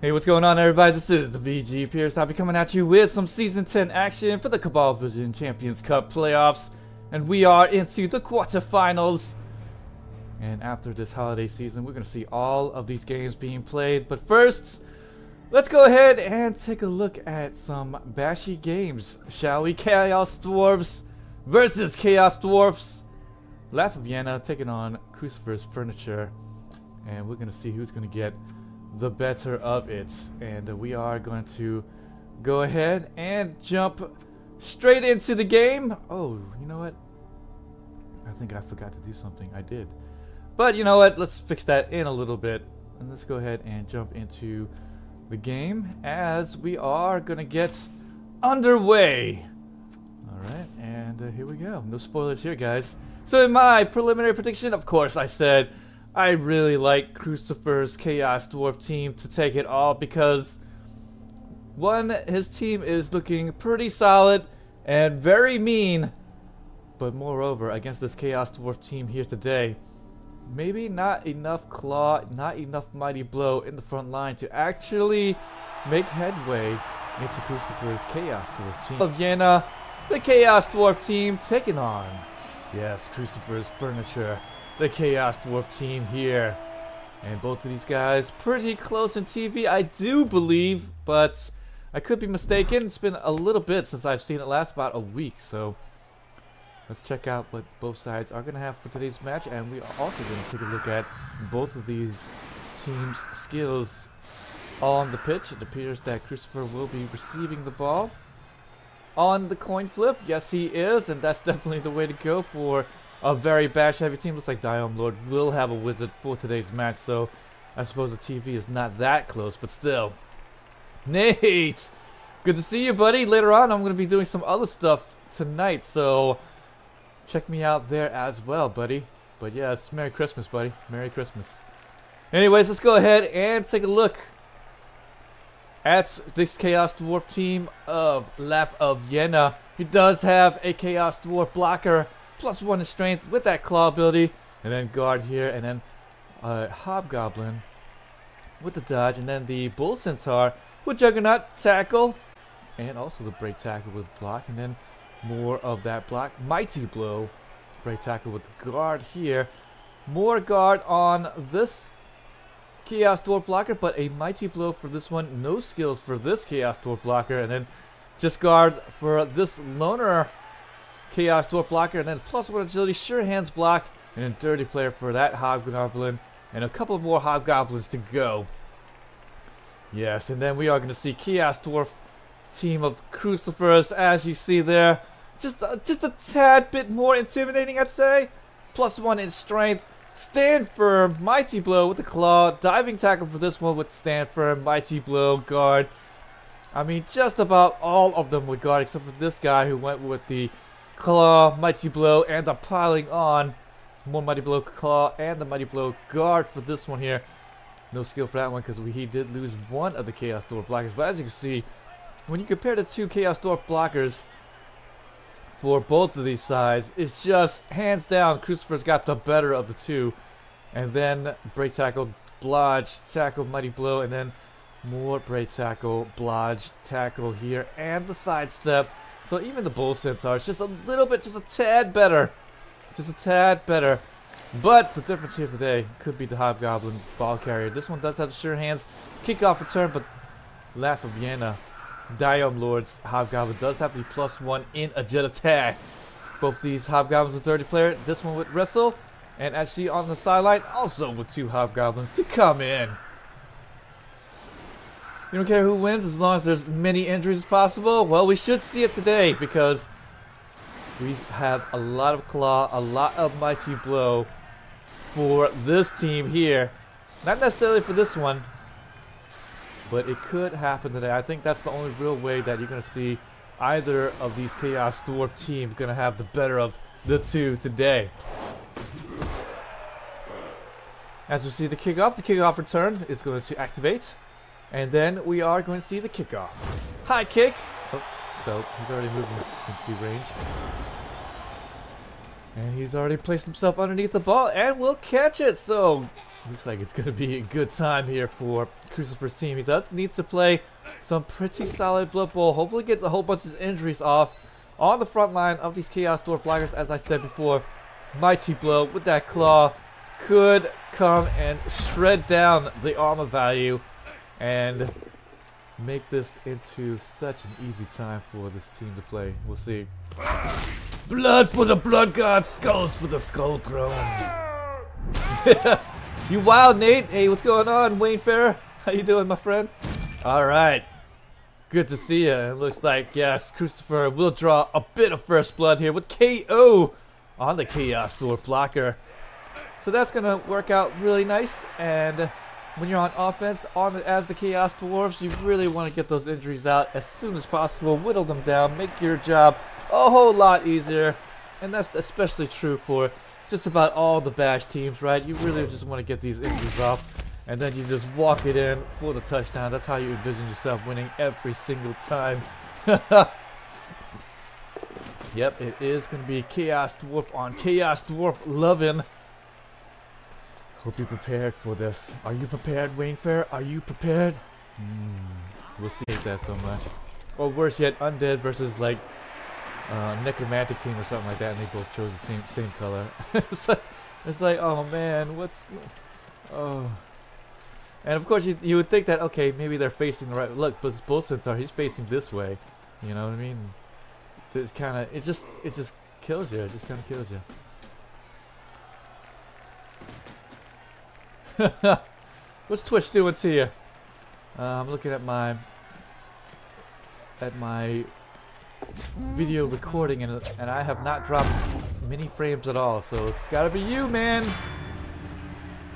Hey, what's going on, everybody? This is the VG Purist. I'll be coming at you with some Season 10 action for the Cabal Vision Champions Cup playoffs. And we are into the quarterfinals. And after this holiday season, we're going to see all of these games being played. But first, let's go ahead and take a look at some bashy games, shall we? Chaos Dwarfs versus Chaos Dwarfs. Laugh of Yena taking on Crucifer's Furniture. And we're going to see who's going to get the better of it. And we are going to go ahead and jump straight into the game. Oh, you know what? I think I forgot to do something. I did. But you know what? Let's fix that in a little bit. And let's go ahead and jump into the game as we are going to get underway. Alright, and here we go. No spoilers here, guys. So in my preliminary prediction, of course, I said I really like Crucifer's Chaos Dwarf team to take it all because, one, his team is looking pretty solid and very mean, but moreover, against this Chaos Dwarf team here today, maybe not enough claw, not enough mighty blow in the front line to actually make headway into Crucifer's Chaos Dwarf team. Of Yena, the Chaos Dwarf team taking on, yes, Crucifer's Furniture, the Chaos Dwarf team here. And both of these guys pretty close in TV, I do believe, but I could be mistaken. It's been a little bit since I've seen it last, about a week, so let's check out what both sides are going to have for today's match. And we are also going to take a look at both of these teams' skills on the pitch. It appears that Crucifer will be receiving the ball on the coin flip. Yes, he is, and that's definitely the way to go for a very bash heavy team. Looks like Diomlord will have a wizard for today's match, so I suppose the TV is not that close, but still. Nate! Good to see you, buddy. Later on, I'm going to be doing some other stuff tonight, so check me out there as well, buddy. But yes, Merry Christmas, buddy. Merry Christmas. Anyways, let's go ahead and take a look at this Chaos Dwarf team of Laugh of Yena. He does have a Chaos Dwarf blocker, +1 in strength with that claw ability, and then guard here, and then Hobgoblin with the dodge, and then the Bull Centaur with Juggernaut tackle, and also the break tackle with block, and then more of that block. Mighty Blow, break tackle with the guard here. More guard on this Chaos Dwarf blocker, but a Mighty Blow for this one. No skills for this Chaos Dwarf blocker, and then just guard for this loner Chaos Dwarf blocker, and then +1 agility, sure hands block, and then dirty player for that Hobgoblin, and a couple more Hobgoblins to go. Yes, and then we are going to see Chaos Dwarf team of Crucifers, as you see there. Just a tad bit more intimidating, I'd say. +1 in strength. Stand firm, Mighty Blow with the claw, diving tackle for this one with stand firm, Mighty Blow, guard. I mean, just about all of them with guard, except for this guy who went with the claw, Mighty Blow, and the piling on. More Mighty Blow, claw, and the Mighty Blow guard for this one here. No skill for that one because he did lose one of the Chaos Dwarf blockers. But as you can see, when you compare the two Chaos Dwarf blockers for both of these sides, it's just hands down Crucifer's got the better of the two. And then break tackle, blodge, tackle, Mighty Blow, and then more break tackle, blodge, tackle here, and the sidestep. So even the Bull Centaur is just a little bit, just a tad better. Just a tad better. But the difference here today could be the Hobgoblin ball carrier. This one does have sure hands, kickoff return, but Laugh of Yena, Diomlord's Hobgoblin does have the +1 in agility. Both these Hobgoblins with dirty player. This one with wrestle. And as she on the sideline, also with 2 Hobgoblins to come in. You don't care who wins as long as there's many injuries as possible? Well, we should see it today because we have a lot of claw, a lot of Mighty Blow for this team here. Not necessarily for this one, but it could happen today. I think that's the only real way that you're going to see either of these Chaos Dwarf teams going to have the better of the two today. As we see the kickoff return is going to activate. And then we are going to see the kickoff. High kick. Oh, so he's already moved into range. And he's already placed himself underneath the ball and will catch it. So Looks like it's going to be a good time here for Crucifer's team. He does need to play some pretty solid Blood Bowl. Hopefully get a whole bunch of injuries off on the front line of these Chaos Dwarf blockers. As I said before, Mighty Blow with that claw could come and shred down the armor value and make this into such an easy time for this team to play. We'll see. Blood for the Blood God, skulls for the Skull Throne. You wild, Nate. Hey, what's going on, Wayne Fair? How you doing, my friend? All right. Good to see you. It looks like, yes, Crucifer will draw a bit of first blood here with KO on the Chaos Dwarf blocker. So that's going to work out really nice. And when you're on offense as the Chaos Dwarfs, you really want to get those injuries out as soon as possible. Whittle them down. Make your job a whole lot easier. And that's especially true for just about all the bash teams, right? You really just want to get these injuries off, and then you just walk it in for the touchdown. That's how you envision yourself winning every single time. Yep, it is going to be Chaos Dwarf on Chaos Dwarf loving. Hope you're prepared for this. Are you prepared, Wayne Fair? Are you prepared? We'll see that so much. Or worse yet, Undead versus like Necromantic team or something like that, and they both chose the same color. it's like, oh man, oh. And of course you would think that, okay, maybe they're facing the right, look, but it's Bull Centaur, he's facing this way, you know what I mean? It's kind of, it just kills you. It just kind of kills you. What's Twitch doing to you? I'm looking at my video recording, and I have not dropped many frames at all, so it's gotta be you, man.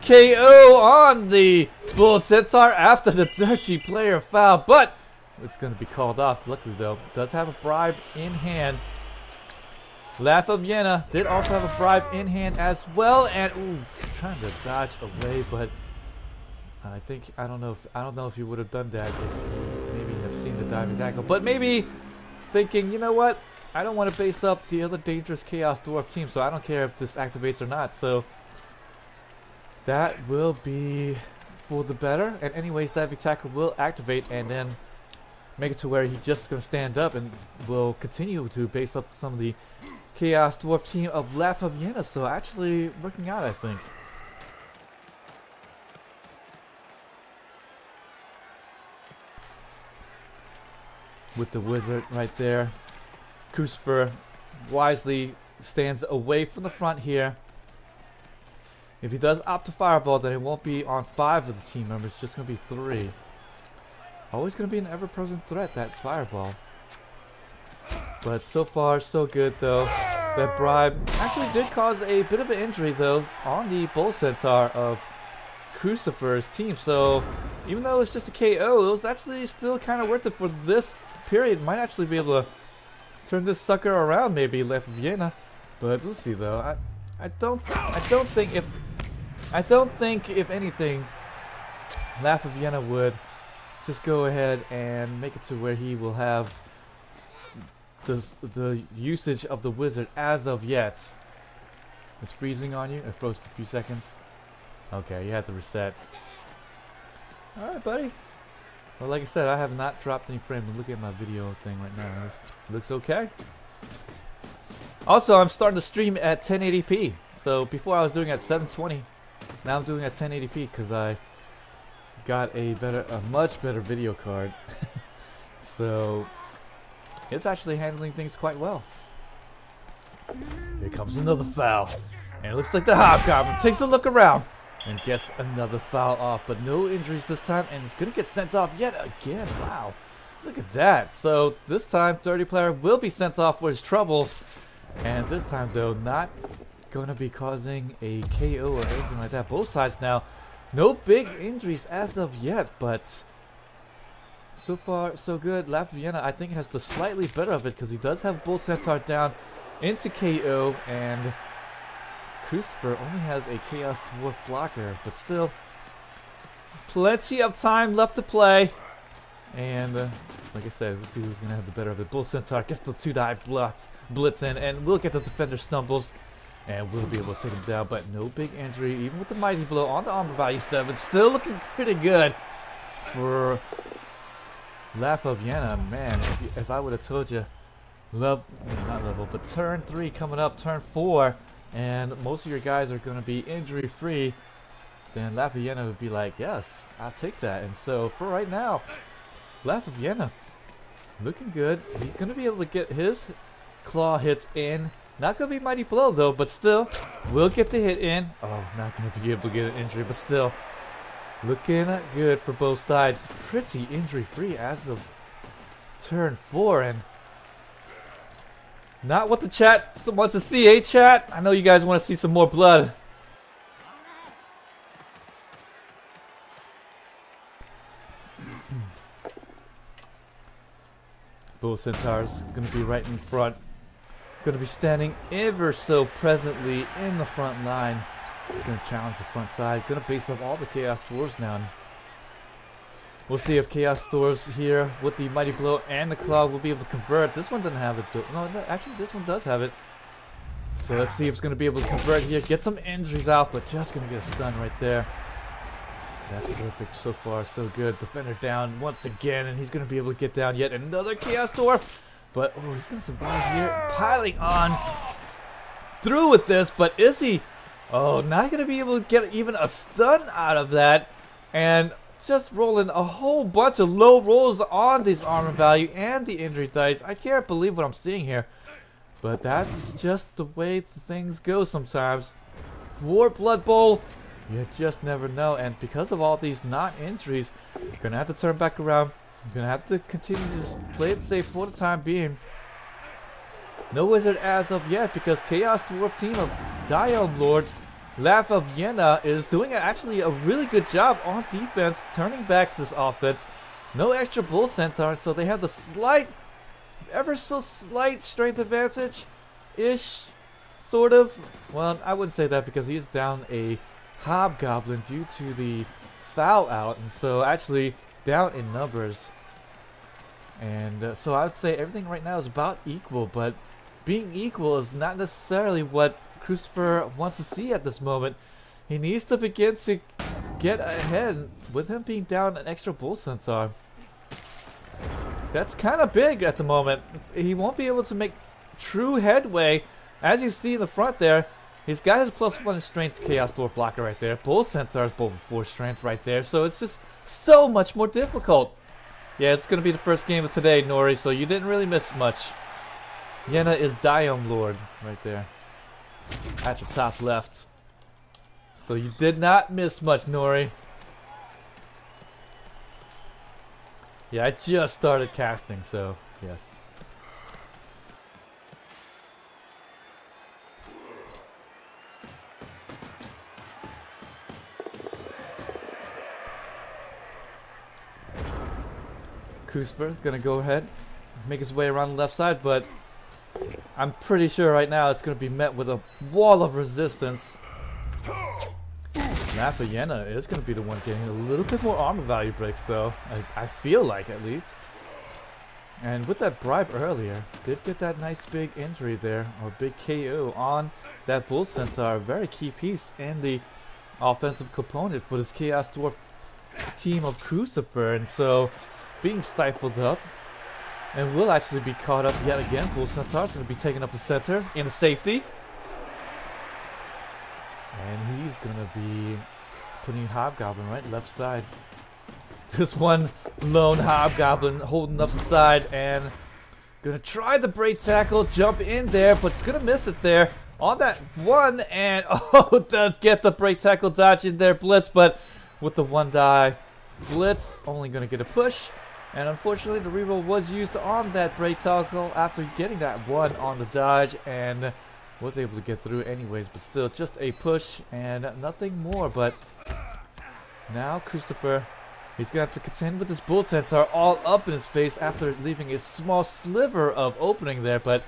KO on the Bull Centaur after the dirty player foul, but it's gonna be called off. Luckily though, does have a bribe in hand. Laugh of Yena did also have a bribe in hand as well, and ooh, trying to dodge away, but I don't know if he would have done that if he maybe have seen the diving tackle, but maybe thinking, you know what, I don't want to base up the other dangerous Chaos Dwarf team, so I don't care if this activates or not. So that will be for the better. And anyways, diving tackle will activate and then make it to where he's just going to stand up and will continue to base up some of the Chaos Dwarf team of Laugh of Yena. So actually working out, I think. With the wizard right there. Crucifer wisely stands away from the front here. If he does opt to fireball, then it won't be on 5 of the team members, it's just going to be 3. Always going to be an ever-present threat, that fireball. But so far, so good though. That bribe actually did cause a bit of an injury though on the Bull Centaur of Crucifer's team. So even though it's just a KO, it was actually still kind of worth it for this period. Might actually be able to turn this sucker around, maybe Laugh of Yena. But we'll see though. I don't think if anything, Laugh of Yena would just go ahead and make it to where he will have the usage of the wizard as of yet. It's freezing on you. It froze for a few seconds. Okay, you had to reset. Alright, buddy. Well, like I said, I have not dropped any frames. I'm looking at my video thing right now. This looks okay. Also, I'm starting to stream at 1080p. So before I was doing at 720. Now I'm doing at 1080p because I got a much better video card. So it's actually handling things quite well. Here comes another foul. And it looks like the Hobgoblin takes a look around and gets another foul off, but no injuries this time, and it's going to get sent off yet again. Wow, look at that. So this time, Dirty Player will be sent off for his troubles, and this time, though, not going to be causing a KO or anything like that. Both sides now, no big injuries as of yet, but so far, so good. Laugh of Yena, I think, has the slightly better of it because he does have Bull Centaur down into KO, and Crucifer only has a Chaos Dwarf blocker, but still plenty of time left to play. And like I said, we'll see who's going to have the better of it. Bull Centaur gets the 2-die blitz in, and we'll get the defender stumbles And we'll be able to take him down, but no big injury. Even with the mighty blow on the armor value 7. Still looking pretty good for Laugh of Yena. Man, if I would have told you, not level, but turn 3 coming up, turn 4, and most of your guys are going to be injury free, then Laugh of Yena would be like, yes, I'll take that. And so for right now, Laugh of Yena looking good. He's going to be able to get his claw hits in. Not going to be mighty blow though, but still will get the hit in. Oh, not going to be able to get an injury, but still looking good for both sides. Pretty injury free as of turn 4, and not what the chat wants to see, eh, chat? I know you guys want to see some more blood. Bull Centaur's gonna be right in front. Gonna be standing ever so presently in the front line. Gonna challenge the front side. Gonna base up all the Chaos Dwarves now. We'll see if Chaos Dwarves here with the Mighty Blow and the Claw will be able to convert. This one doesn't have it. No, actually this one does have it. So let's see if it's gonna be able to convert here. Get some injuries out, but just gonna get a stun right there. That's perfect. So far, so good. Defender down once again, and he's going to be able to get down yet another Chaos Dwarf. But, oh, he's going to survive here. Piling on through with this, but is he? Oh, not going to be able to get even a stun out of that. And just rolling a whole bunch of low rolls on this armor value and the injury dice. I can't believe what I'm seeing here. But that's just the way things go sometimes. For Blood Bowl, you just never know, and because of all these non-injuries, you're gonna have to turn back around. You're gonna have to continue to just play it safe for the time being. No wizard as of yet, because Chaos Dwarf team of Diomlord, Laugh of Yena is doing actually a really good job on defense, turning back this offense. No extra Bull Centaur, so they have the slight, ever so slight strength advantage-ish, sort of. Well, I wouldn't say that because he is down a Hobgoblin due to the foul out, and so actually down in numbers, and so I would say everything right now is about equal, but being equal is not necessarily what Crucifer wants to see at this moment. He needs to begin to get ahead with him being down an extra Bull Centaur. That's kind of big at the moment. He won't be able to make true headway. As you see in the front there, he's got his +1 in strength Chaos Dwarf blocker right there. Bull Centaur's over 4 strength right there. So it's just so much more difficult. Yeah, it's going to be the first game of today, Nori, so you didn't really miss much. Yena is Diomlord right there at the top left. So you did not miss much, Nori. Yeah, I just started casting, so yes. Crucifer gonna go ahead, make his way around the left side, but I'm pretty sure right now it's gonna be met with a wall of resistance. Laugh of Yena is gonna be the one getting a little bit more armor value breaks, though. I feel like, at least. And with that bribe earlier, did get that nice big injury there, or big KO on that Bull Centaur. A very key piece in the offensive component for this Chaos Dwarf team of Crucifer, and so being stifled up, and will actually be caught up yet again. Bull Centaur's going to be taken up the center in the safety, and he's going to be putting Hobgoblin right left side. This one lone Hobgoblin holding up the side, and going to try the Braid Tackle, jump in there, but it's going to miss it there on that one, and oh, does get the Braid Tackle dodge in there, Blitz, but with the 1 die, Blitz only going to get a push. And unfortunately, the reroll was used on that Braid Tackle after getting that 1 on the dodge, and was able to get through anyways, but still just a push and nothing more. But now Crucifer, he's going to have to contend with this Bull Centaur all up in his face after leaving a small sliver of opening there, but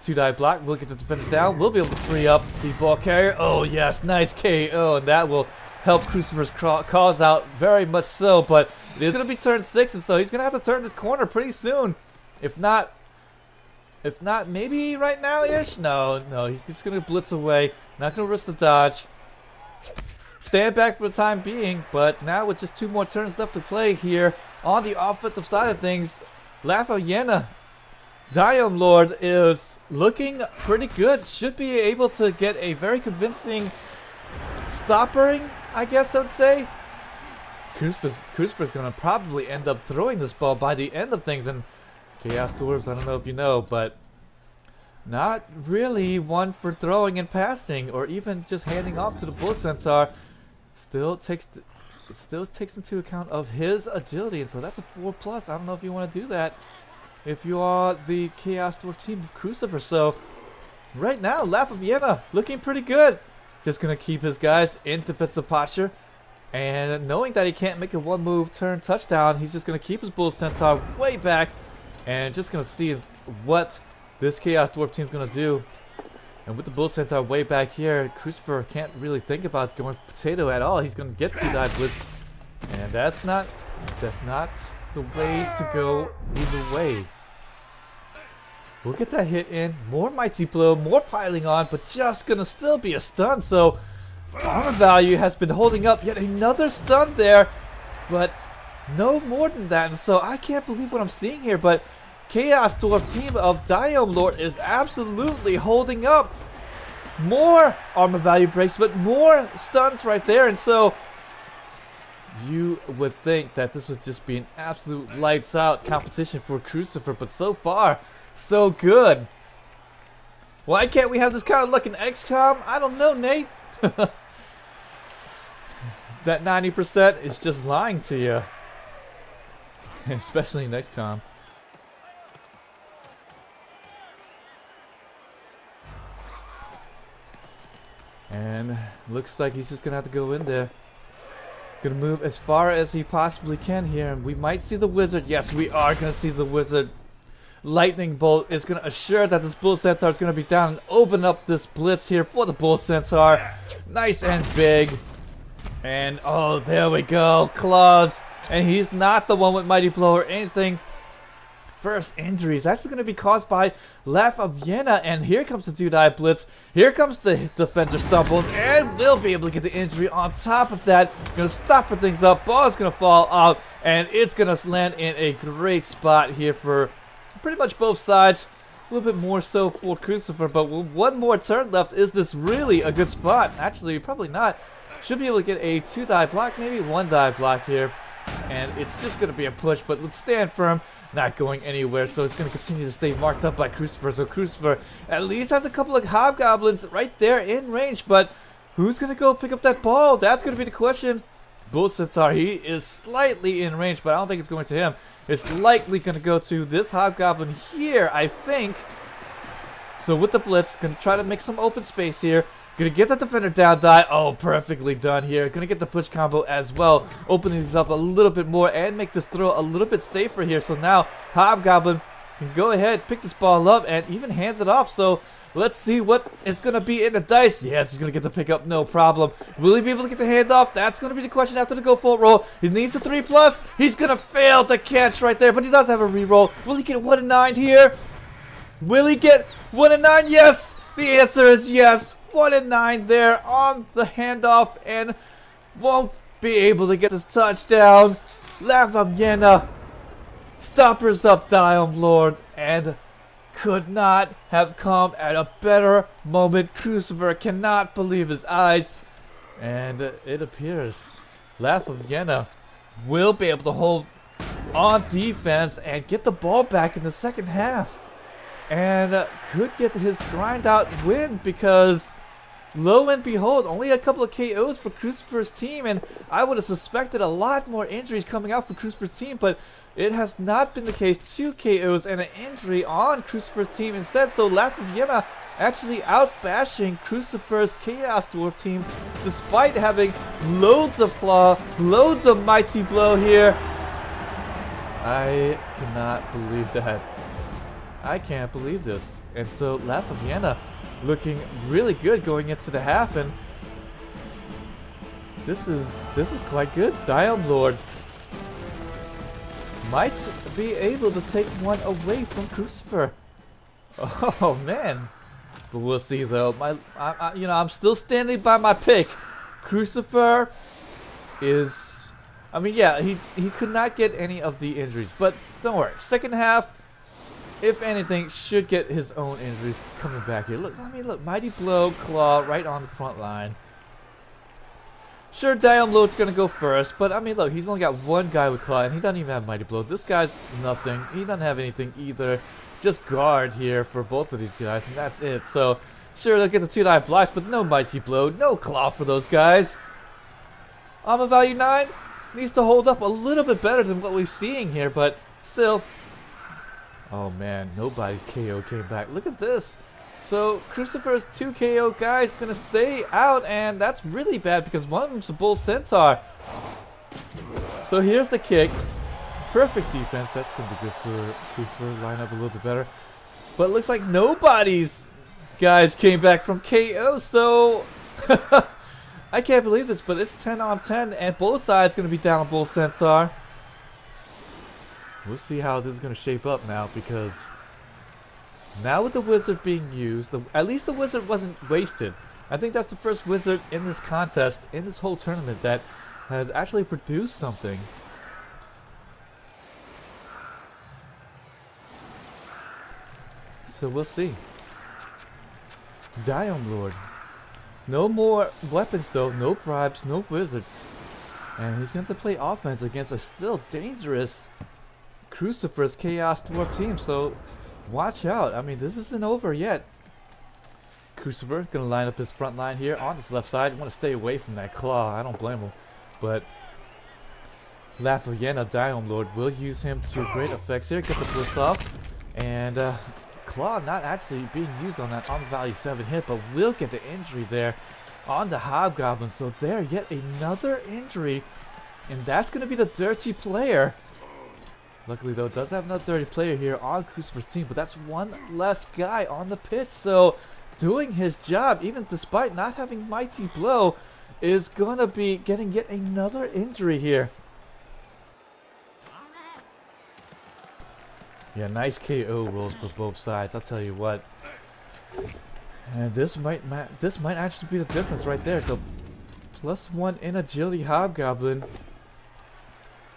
2-die block will get the defender down. We'll be able to free up the ball carrier. Oh yes, nice KO, and that will help Crucifer's cause out very much so, but it is going to be turn 6, and so he's going to have to turn this corner pretty soon. If not, If not, maybe right now-ish? No, he's just gonna blitz away. Not gonna risk the dodge. Stand back for the time being, but now with just 2 more turns left to play here on the offensive side of things, Yena, Diomlord is looking pretty good. Should be able to get a very convincing stoppering, I guess I would say. Crucifer's gonna probably end up throwing this ball by the end of things, and Chaos Dwarves, I don't know if you know, but not really one for throwing and passing, or even just handing off to the Bull Centaur. Still takes into account of his agility, and so that's a 4+. I don't know if you want to do that if you are the Chaos Dwarf team of Crucifer. So right now, Yena looking pretty good. Just gonna keep his guys in defensive posture, and knowing that he can't make a 1-move turn touchdown, he's just gonna keep his Bull Centaur way back, and just gonna see what this Chaos Dwarf team's gonna do. And with the Bull Centaur way back here, Crucifer can't really think about going for potato at all. He's gonna get 2-die blitz, and that's not the way to go either way. We'll get that hit in. More Mighty Blow, more piling on, but just gonna still be a stun. So armor value has been holding up. Yet another stun there, but no more than that. And so I can't believe what I'm seeing here, but Chaos Dwarf team of Diomlord is absolutely holding up. More armor value breaks, but more stuns right there. And so you would think that this would just be an absolute lights out competition for Crucifer, but so far, so good. Why can't we have this kind of luck in XCOM? I don't know, Nate. That 90% is just lying to you. Especially in XCOM. And looks like he's just gonna have to go in there. Gonna move as far as he possibly can here, and we might see the wizard. Yes, we are gonna see the wizard. Lightning bolt is gonna assure that this Bull Centaur is gonna be down and open up this blitz here for the Bull Centaur. Nice and big. And oh, there we go, claws. And he's not the one with Mighty Blow or anything. First injury is actually going to be caused by Yena, and here comes the 2-die blitz. Here comes the defender stumbles, and we'll be able to get the injury on top of that. Going to stop things up. Ball is going to fall out, and it's going to land in a great spot here for pretty much both sides. A little bit more so for Crucifer, but with 1 more turn left, is this really a good spot? Actually, probably not. Should be able to get a 2-die block, maybe 1-die block here. And it's just going to be a push, but let's stand firm, not going anywhere. So it's going to continue to stay marked up by Crucifer. So Crucifer at least has a couple of hobgoblins right there in range, but who's going to go pick up that ball? That's going to be the question. Bull Centaur, he is slightly in range, but I don't think it's going to him. It's likely going to go to this hobgoblin here, I think. So with the blitz, going to try to make some open space here. Gonna get the defender down die. Oh, perfectly done here. Gonna get the push combo as well. Opening things up a little bit more and make this throw a little bit safer here. So now Hobgoblin can go ahead, pick this ball up, and even hand it off. So let's see what is gonna be in the dice. Yes, he's gonna get the pick up, no problem. Will he be able to get the handoff? That's gonna be the question after the go full roll. He needs a 3+. He's gonna fail to catch right there, but he does have a reroll. Will he get 1 and 9 here? Will he get 1 and 9? Yes! The answer is yes. 1 and 9 there on the handoff, and won't be able to get this touchdown. Yena stoppers up Diomlord, and could not have come at a better moment. Crucifer cannot believe his eyes, and it appears Yena will be able to hold on defense and get the ball back in the second half. And could get his grind out win, because lo and behold, only a couple of KOs for Crucifer's team, and I would have suspected a lot more injuries coming out for Crucifer's team, but it has not been the case. 2 KOs and an injury on Crucifer's team instead. So Yena actually out-bashing Crucifer's Chaos Dwarf team, despite having loads of claw, loads of Mighty Blow here. I cannot believe that. I can't believe this. And so Yena looking really good going into the half, and this is quite good. Diomlord might be able to take one away from Crucifer. Oh man. But we'll see though. I'm still standing by my pick. Crucifer is, I mean, yeah, he could not get any of the injuries, but don't worry. Second half, if anything, should get his own injuries coming back here. Look, I mean, look, Mighty Blow, Claw, right on the front line. Sure, Diomlord's gonna go first, but I mean, look, he's only got one guy with Claw, and he doesn't even have Mighty Blow. This guy's nothing. He doesn't have anything either. Just guard here for both of these guys, and that's it. So, sure, they'll get the 2-die blocks, but no Mighty Blow, no Claw for those guys. Armor value 9 needs to hold up a little bit better than what we're seeing here, but still. Oh man, nobody's KO came back. Look at this. So, Crucifer's 2 KO guys gonna stay out, and that's really bad because one of them's a Bull Centaur. So here's the kick. Perfect defense. That's going to be good for Crucifer. Line up a little bit better. But it looks like nobody's guys came back from KO. So I can't believe this, but it's 10 on 10. And both sides going to be down on Bull Centaur. We'll see how this is going to shape up now, because now with the wizard being used, at least the wizard wasn't wasted. I think that's the first wizard in this contest, in this whole tournament, that has actually produced something. So we'll see. Diomlord. No more weapons though, no bribes, no wizards. And he's going to play offense against a still dangerous Crucifer's Chaos Dwarf team. So watch out. I mean, this isn't over yet. Crucifer going to line up his front line here on this left side. Want to stay away from that Claw. I don't blame him. But Laugh of Yena, Diomlord will use him to great effects here. Get the blitz off. And Claw not actually being used on that armor value 7 hit, but will get the injury there on the Hobgoblin. So there, yet another injury, and that's going to be the dirty player. Luckily though, it does have another dirty player here on Crucifer's team, but that's one less guy on the pitch. So doing his job, even despite not having Mighty Blow, is going to be getting yet another injury here. Yeah, nice KO rolls for both sides. I'll tell you what. And this might actually be the difference right there. The +1 in agility Hobgoblin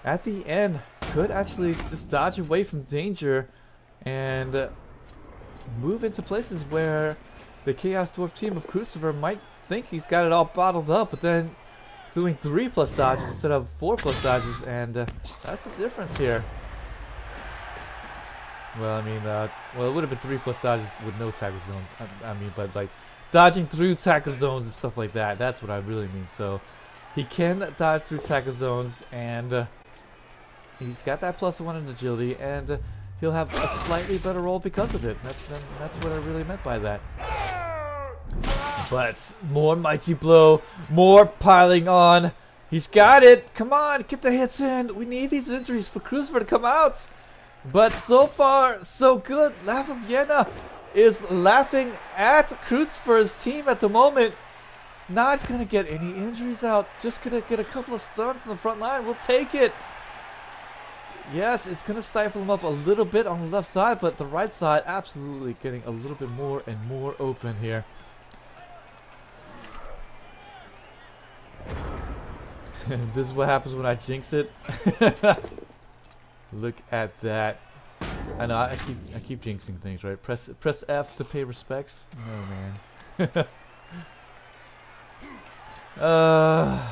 at the end could actually just dodge away from danger and move into places where the Chaos Dwarf team of Crucifer might think he's got it all bottled up, but then doing 3+ dodges instead of 4+ dodges, and that's the difference here. Well, I mean, well, it would have been 3+ dodges with no tackle zones. I mean, but like dodging through tackle zones and stuff like that. That's what I really mean. So he can dodge through tackle zones, and he's got that +1 in agility, and he'll have a slightly better roll because of it. That's what I really meant by that. But more Mighty Blow, more piling on. He's got it. Come on, get the hits in. We need these injuries for Crucifer to come out. But so far, so good. Laugh of Yena is laughing at Crucifer's team at the moment. Not going to get any injuries out. Just going to get a couple of stuns on the front line. We'll take it. Yes, it's going to stifle him up a little bit on the left side, but the right side absolutely getting a little bit more and more open here. This is what happens when I jinx it. Look at that. I know, I keep jinxing things, right? Press F to pay respects. Oh man.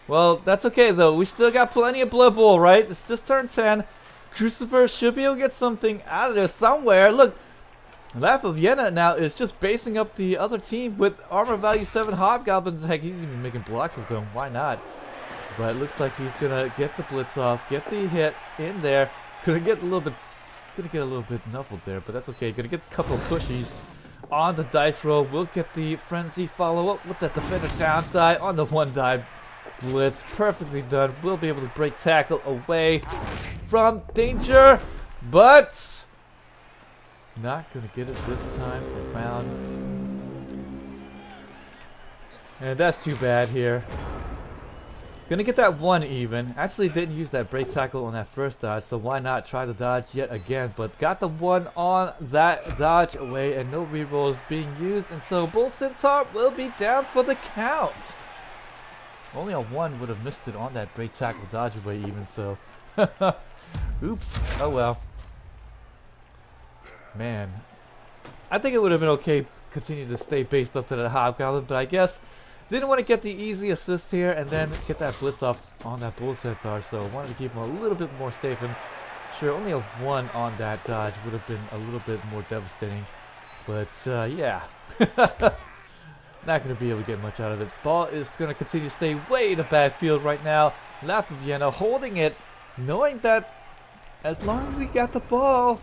Well, that's okay though. We still got plenty of Blood Bowl, right? It's just turn 10. Crucifer should be able to get something out of there somewhere. Look, Laugh of Yena now is just basing up the other team with armor value 7 Hobgoblins. Heck, he's even making blocks with them. Why not? But it looks like he's gonna get the blitz off, get the hit in there. Gonna get a little bit nuffled there, but that's okay. Gonna get a couple of pushies on the dice roll. We'll get the frenzy follow up with that defender down die on the 1-die blitz. Perfectly done. We'll be able to break tackle away from danger, but not gonna get it this time around. And that's too bad here. Gonna get that one even. Actually didn't use that break tackle on that first dodge, so why not try the dodge yet again. But got the one on that dodge away, and no rerolls being used, and so Bull Centaur will be down for the count. Only a one would have missed it on that break tackle dodge away even, so oops, oh well. Man, I think it would have been okay continue to stay based up to the Hobgoblin, but I guess didn't want to get the easy assist here and then get that blitz off on that Bull Centaur, so wanted to keep him a little bit more safe. And sure, only a one on that dodge would have been a little bit more devastating, but yeah. Not going to be able to get much out of it. Ball is going to continue to stay way in the backfield right now. Laugh of Yena holding it, knowing that as long as he got the ball,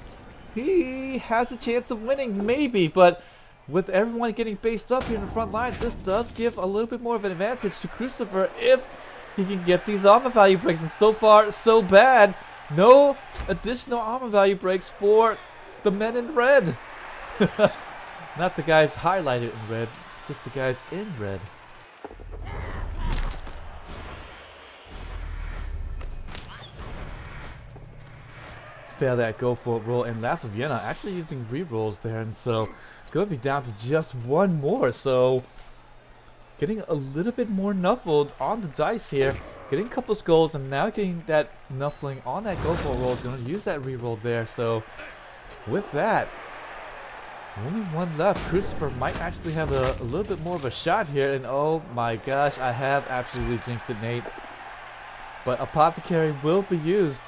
he has a chance of winning, maybe. But with everyone getting based up here in the front line, this does give a little bit more of an advantage to Crucifer if he can get these armor value breaks. And so far, so bad. No additional armor value breaks for the men in red. Not the guys highlighted in red, just the guys in red. Fail that go for it roll, and Laugh of Yena actually using rerolls there, and so going to be down to just one more. So getting a little bit more nuffled on the dice here, getting a couple skulls, and now getting that nuffling on that go for it roll. Going to use that reroll there. So with that, only one left. Crucifer might actually have a little bit more of a shot here, and oh my gosh, I have absolutely jinxed it, Nate. But Apothecary will be used.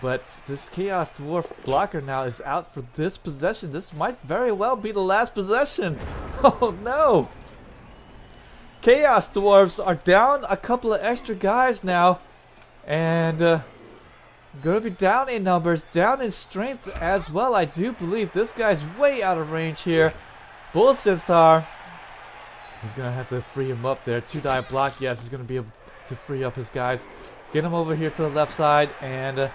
But this Chaos Dwarf blocker now is out for this possession. This might very well be the last possession. Oh no! Chaos Dwarves are down a couple of extra guys now. And gonna be down in numbers, down in strength as well. I do believe this guy's way out of range here. Bull Centaur. He's gonna have to free him up there. 2-die block. Yes, he's gonna be able to free up his guys. Get him over here to the left side and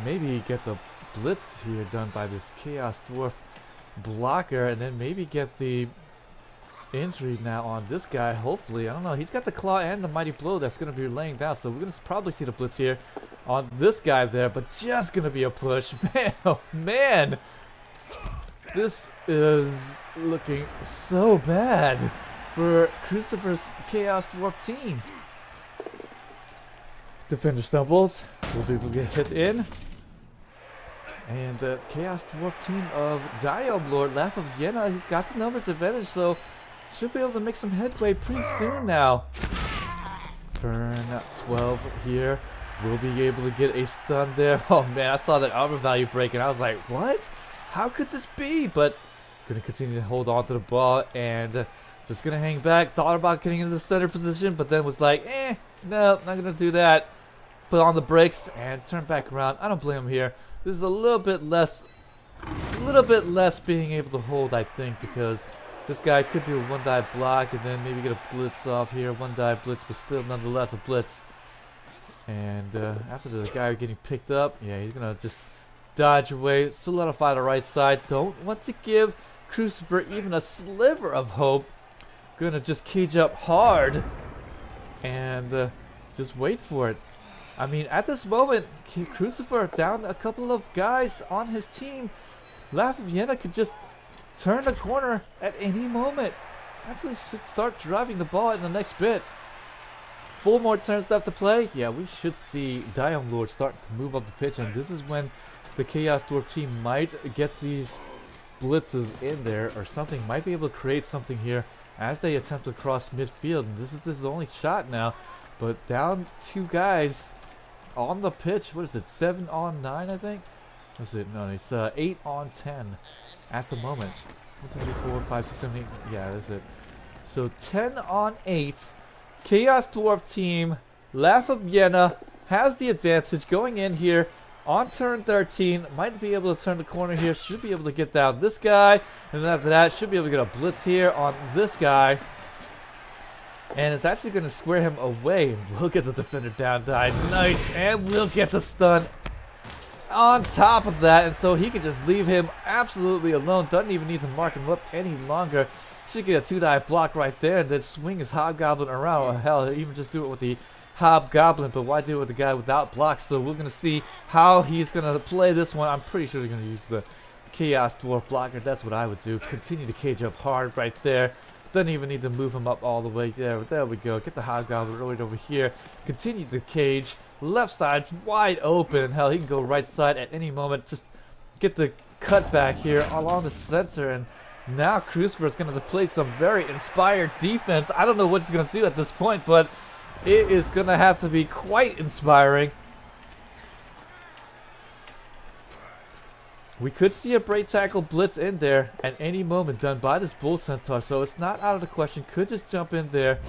maybe get the blitz here done by this Chaos Dwarf blocker, and then maybe get the injury now on this guy. Hopefully, I don't know. He's got the claw and the mighty blow that's going to be laying down, so we're going to probably see the blitz here on this guy there, but just going to be a push. Man, oh man, this is looking so bad for Crucifer's Chaos Dwarf team. Defender stumbles, will be able to get hit in. And the Chaos Dwarf team of Diomlord, Laugh of Yena, he's got the numbers advantage, so should be able to make some headway pretty soon now. Turn 12 here. We'll be able to get a stun there. Oh man, I saw that armor value break and I was like, what? How could this be? But gonna continue to hold on to the ball and just gonna hang back. Thought about getting into the center position, but then was like, no, not gonna do that. Put on the brakes and turn back around. I don't blame him here. This is a little bit less being able to hold, I think, because this guy could do a 1-die block and then maybe get a blitz off here. 1-die blitz, but still nonetheless a blitz. And after the guy getting picked up, yeah, he's gonna just dodge away, solidify the right side. Don't want to give Crucifer even a sliver of hope. Gonna just cage up hard and just wait for it. I mean, at this moment, Crucifer down a couple of guys on his team. Laugh of Yena could just turn the corner at any moment. Actually should start driving the ball in the next bit. 4 more turns left to play. Yeah, we should see Diomlord start to move up the pitch, and this is when the Chaos Dwarf team might get these blitzes in there or something. Might be able to create something here as they attempt to cross midfield. And this is his only shot now. But down 2 guys on the pitch. What is it? 7 on 9, I think. What's it? No, it's 8 on 10 at the moment. 1, 2, 3, 4, 5, 6, 7, 8. Yeah, that's it. So 10 on 8. Chaos Dwarf team, Laugh of Yena has the advantage going in here on turn 13. Might be able to turn the corner here. Should be able to get down this guy. And then after that, should be able to get a blitz here on this guy. And it's actually going to square him away. And we'll get the defender down, die. Nice. And we'll get the stun on top of that, and so he can just leave him absolutely alone. Doesn't even need to mark him up any longer. Should get a 2-die block right there and then swing his Hobgoblin around. Or hell, even just do it with the Hobgoblin, but why do it with the guy without blocks? So we're going to see how he's going to play this one. I'm pretty sure he's going to use the Chaos Dwarf blocker. That's what I would do. Continue to cage up hard right there. Doesn't even need to move him up all the way there. There we go. Get the Hobgoblin right over here. Continue to cage. Left side wide open. Hell, he can go right side at any moment. Just get the cut back here along the center. And now Crucifer is going to play some very inspired defense. I don't know what he's going to do at this point, but it is going to have to be quite inspiring. We could see a Braid Tackle blitz in there at any moment done by this Bull Centaur, so it's not out of the question. Could just jump in there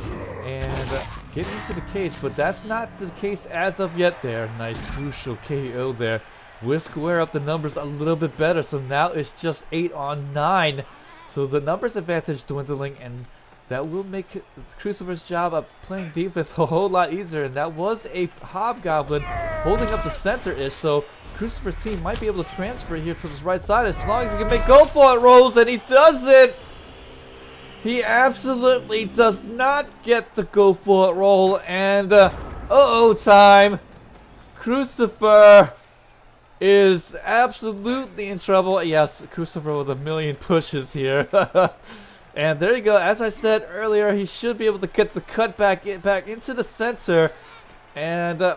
and get into the cage, but that's not the case as of yet there. Nice crucial KO there. We'll square up the numbers a little bit better, so now it's just 8 on 9. So the numbers advantage dwindling, and that will make Crucifer's job of playing defense a whole lot easier, and that was a Hobgoblin holding up the center-ish, so Crucifer's team might be able to transfer here to the right side as long as he can make go for it rolls, and he doesn't. He absolutely does not get the go for it roll, and uh-oh time. Crucifer is absolutely in trouble. Yes, Crucifer with a million pushes here. And there you go. As I said earlier, he should be able to get the cut back into the center, and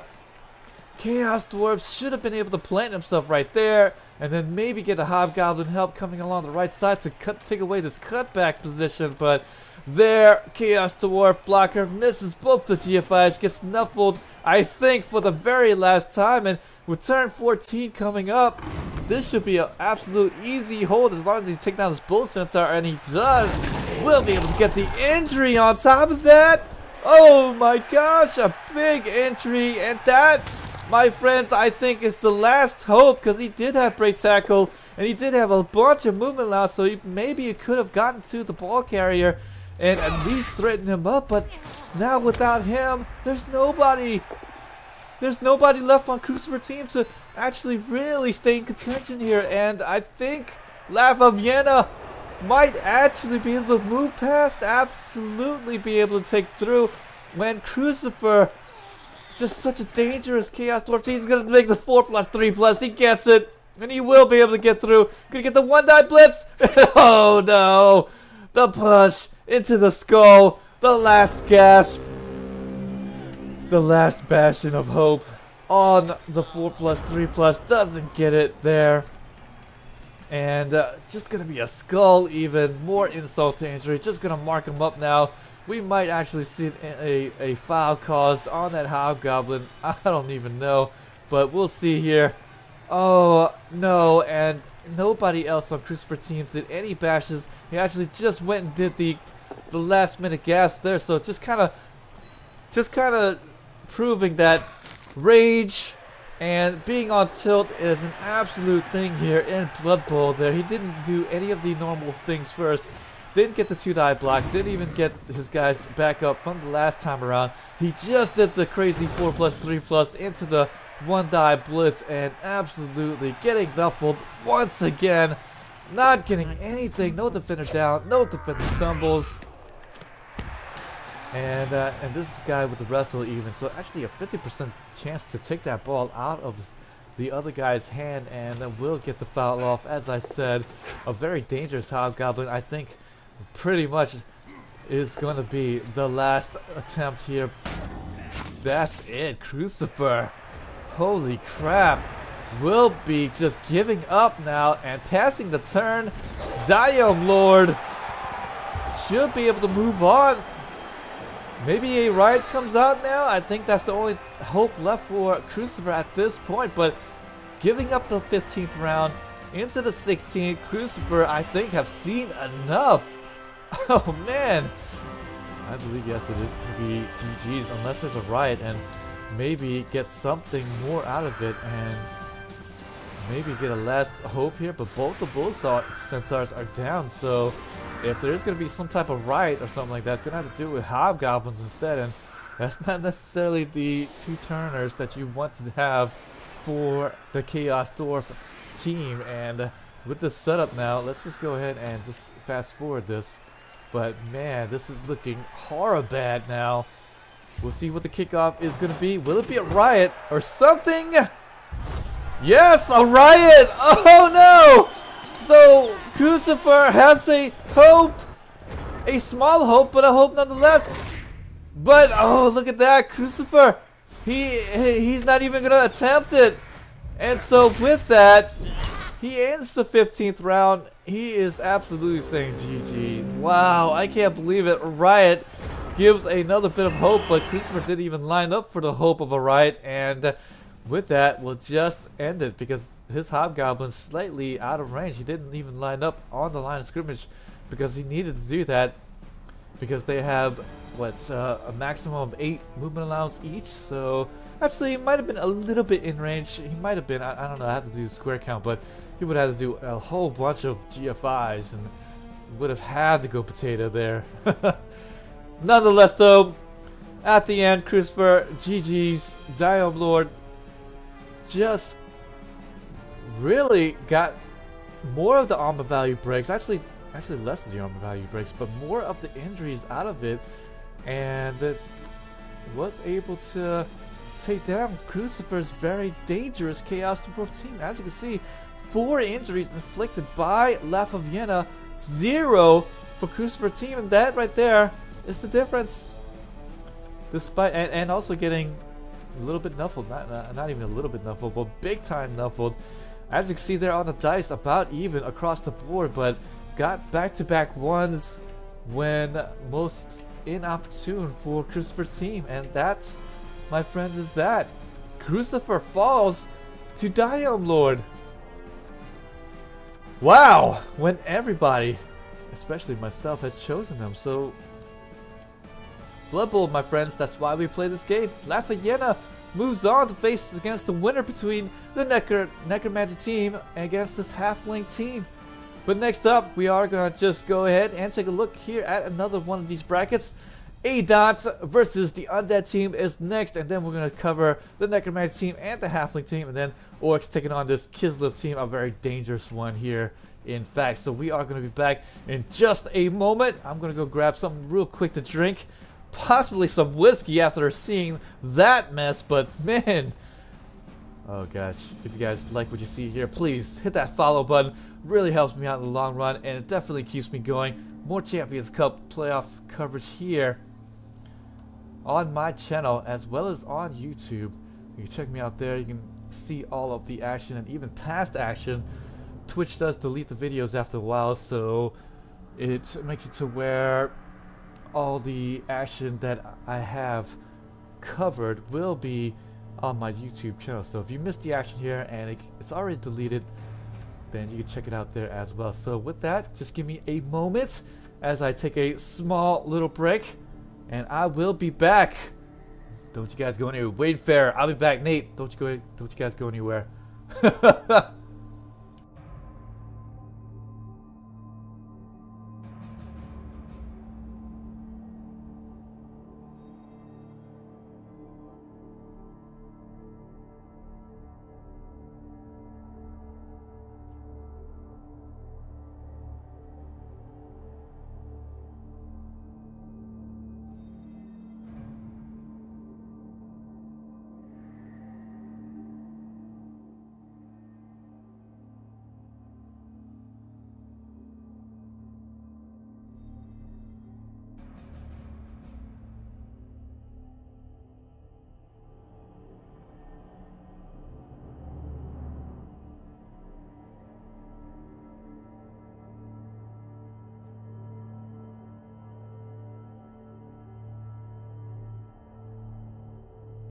Chaos Dwarf should have been able to plant himself right there, and then maybe get a Hobgoblin help coming along the right side to take away this cutback position. But there, Chaos Dwarf blocker misses both the GFIs, gets nuffled, I think, for the very last time. And with turn 14 coming up, this should be an absolute easy hold as long as he takes down this Bull Centaur, and he does. We'll be able to get the injury on top of that. Oh my gosh, a big injury, and that, my friends, I think is the last hope, because he did have Braid Tackle and he did have a bunch of movement allowed, so maybe he could have gotten to the ball carrier and at least threatened him up. But now without him, there's nobody left on Crucifer team to actually really stay in contention here. And I think Laugh of Yena might actually be able to move past, absolutely be able to take through, when Crucifer, just such a dangerous Chaos Dwarf. He's going to make the 4+3+. He gets it. And he will be able to get through. Gonna get the 1-die blitz. Oh no. The push into the skull. The last gasp. The last bastion of hope on the 4+3+. Doesn't get it there. And just going to be a skull even. More insult to injury. Just going to mark him up now. We might actually see a foul caused on that Hobgoblin. I don't even know, but we'll see here. Oh, no, and nobody else on Crucifer team did any bashes. He actually just went and did the last minute gas there, so it's just kind of proving that rage and being on tilt is an absolute thing here in Blood Bowl there. He didn't do any of the normal things first. Didn't get the 2-die block, didn't even get his guys back up from the last time around. He just did the crazy 4+3+ into the 1-die blitz and absolutely getting nuffled once again. Not getting anything, no defender down, no defender stumbles. And this guy with the wrestle even, so actually a 50% chance to take that ball out of the other guy's hand, and then will get the foul off. As I said, a very dangerous Hobgoblin. I think pretty much is going to be the last attempt here. That's it. Crucifer, holy crap, will be just giving up now and passing the turn. Diomlord should be able to move on. Maybe a riot comes out now. I think that's the only hope left for Crucifer at this point, but giving up the 15th round into the 16th, Crucifer, I think, have seen enough. Oh man, I believe yes, it is going to be GG's unless there's a riot, and maybe get something more out of it and maybe get a last hope here. But both the Bull Centaurs are down, so if there is going to be some type of riot or something like that, it's going to have to do with Hobgoblins instead, and that's not necessarily the two turners that you want to have for the Chaos Dwarf team. And with the setup now, let's just go ahead and just fast forward this. But man, this is looking horrible bad now. We'll see what the kickoff is going to be. Will it be a riot or something? Yes, a riot! Oh no! So Crucifer has a hope. A small hope, but a hope nonetheless. But oh, look at that, Crucifer. He's not even gonna attempt it. And so with that, he ends the 15th round. He is absolutely saying GG. Wow, I can't believe it. Riot gives another bit of hope, but Crucifer didn't even line up for the hope of a riot. And with that, we'll just end it because his Hobgoblin's slightly out of range. He didn't even line up on the line of scrimmage because he needed to do that because they have what's a maximum of 8 movement allowance each. So actually, he might have been a little bit in range. He might have been. I don't know. I have to do the square count, but he would have to do a whole bunch of GFIs and would have had to go potato there. Nonetheless, though, at the end, Crucifer, GG's, Diomlord just really got more of the armor value breaks. Actually less of the armor value breaks, but more of the injuries out of it, and it was able to take down Crucifer's very dangerous Chaos Dwarf team. As you can see, 4 injuries inflicted by Laugh of Yena, 0 for Crucifer team, and that right there is the difference. Despite and also getting a little bit nuffled, not even a little bit nuffled, but big time nuffled. As you can see there on the dice, about even across the board, but got back-to-back ones when most inopportune for Crucifer's team, and that, my friends, is that. Crucifer falls to Diomlord. Wow, when everybody, especially myself, has chosen them. So Blood Bowl, my friends, that's why we play this game. Laugh of Yena moves on to face against the winner between the Necromancer team against this Halfling team. But next up, we are going to just go ahead and take a look here at another one of these brackets. Adot versus the Undead team is next, and then we're going to cover the Necromancer team and the Halfling team, and then Orcs taking on this Kislev team, a very dangerous one here, in fact. So we are going to be back in just a moment. I'm going to go grab something real quick to drink, possibly some whiskey after seeing that mess, but man, oh gosh, if you guys like what you see here, please hit that follow button. Really helps me out in the long run, and it definitely keeps me going. More Champions Cup playoff coverage here on my channel as well as on YouTube. You can check me out there. You can see all of the action and even past action. Twitch does delete the videos after a while, so it makes it to where all the action that I have covered will be on my YouTube channel. So if you missed the action here and it's already deleted, then you can check it out there as well. So with that, just give me a moment as I take a small little break, and I will be back. Don't you guys go anywhere. Wait fair. I'll be back. Nate, don't you guys go anywhere.